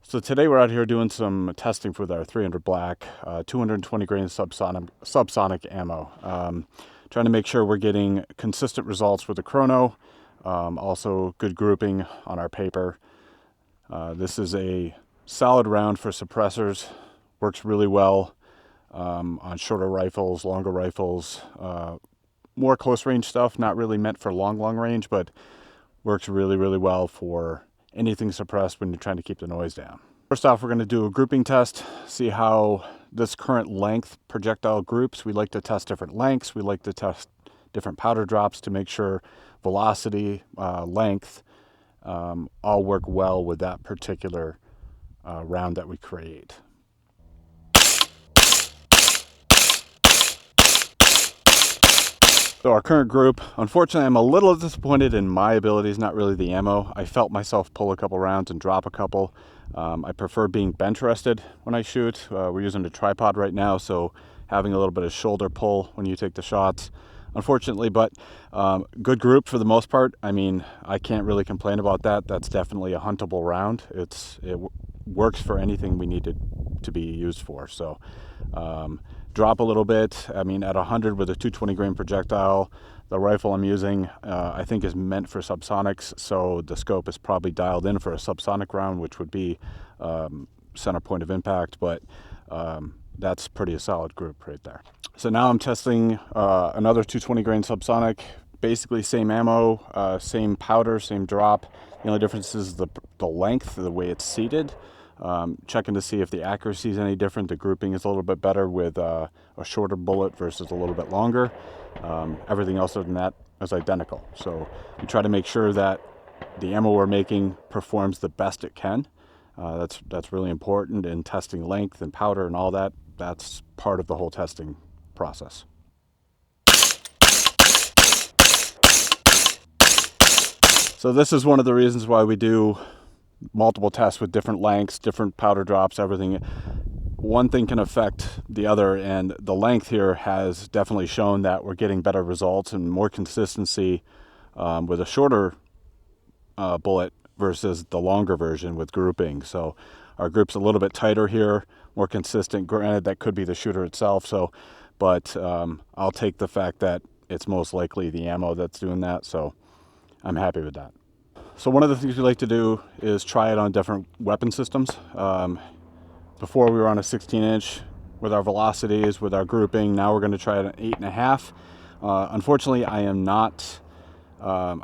So today we're out here doing some testing with our 300 Black, 220 grain subsonic ammo. Trying to make sure we're getting consistent results with the chrono, also good grouping on our paper. This is a solid round for suppressors, works really well on shorter rifles, longer rifles, more close range stuff, not really meant for long range, but works really well for anything suppressed when you're trying to keep the noise down. First off, we're going to do a grouping test, see how this current length projectile groups. We like to test different lengths. We like to test different powder drops to make sure velocity, length, all work well with that particular round that we create. So our current group, unfortunately, I'm a little disappointed in my abilities, not really the ammo. I felt myself pull a couple rounds and drop a couple. I prefer being bench rested when I shoot. We're using a tripod right now, so having a little bit of shoulder pull when you take the shots, unfortunately, but good group for the most part. I mean, I can't really complain about that. That's definitely a huntable round. It works for anything we need it to be used for. So drop a little bit. I mean, at 100 with a 220 grain projectile, the rifle I'm using I think is meant for subsonics, so the scope is probably dialed in for a subsonic round, which would be center point of impact, but that's pretty a solid group right there. So now I'm testing another 220 grain subsonic, basically same ammo, same powder, same drop. The only difference is the length, the way it's seated. Checking to see if the accuracy is any different. The grouping is a little bit better with a shorter bullet versus a little bit longer. Everything else other than that is identical. So we try to make sure that the ammo we're making performs the best it can. That's really important in testing length and powder and all that. That's part of the whole testing process. So this is one of the reasons why we do multiple tests with different lengths, different powder drops, everything. One thing can affect the other, and the length here has definitely shown that we're getting better results and more consistency with a shorter bullet versus the longer version with grouping. So our group's a little bit tighter here, more consistent. Granted, that could be the shooter itself, but I'll take the fact that it's most likely the ammo that's doing that, so I'm happy with that. So one of the things we like to do is try it on different weapon systems. Before we were on a 16-inch with our velocities, with our grouping. Now we're going to try it at 8.5. Unfortunately, I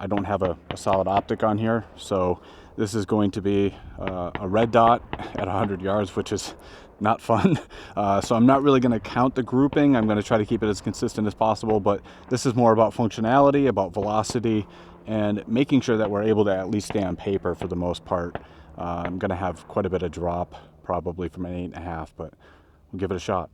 don't have a solid optic on here, so this is going to be a red dot at 100 yards, which is not fun. So I'm not really going to count the grouping. I'm going to try to keep it as consistent as possible, but this is more about functionality, about velocity, and making sure that we're able to at least stay on paper for the most part. I'm going to have quite a bit of drop, probably from an 8.5, but we'll give it a shot.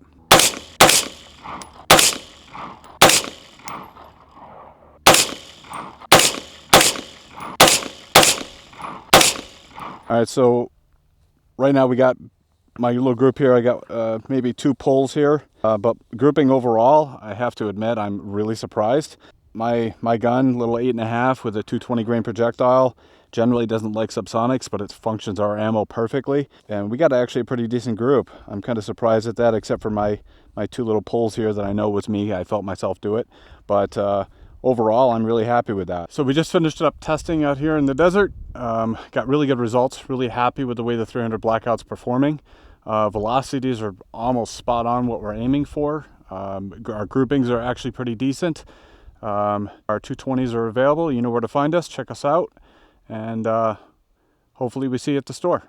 All right, so right now we got my little group here. I got maybe 2 pulls here, but grouping overall, I have to admit, I'm really surprised. My gun, little 8.5 with a 220 grain projectile, generally doesn't like subsonics, but it functions our ammo perfectly. And we got actually a pretty decent group. I'm kind of surprised at that, except for my 2 little pulls here that I know was me. I felt myself do it. But overall, I'm really happy with that. So we just finished up testing out here in the desert. Got really good results. Really happy with the way the 300 Blackout's performing. Velocities are almost spot on what we're aiming for. Our groupings are actually pretty decent. Our 220s are available. You know where to find us. Check us out, and hopefully we see you at the store.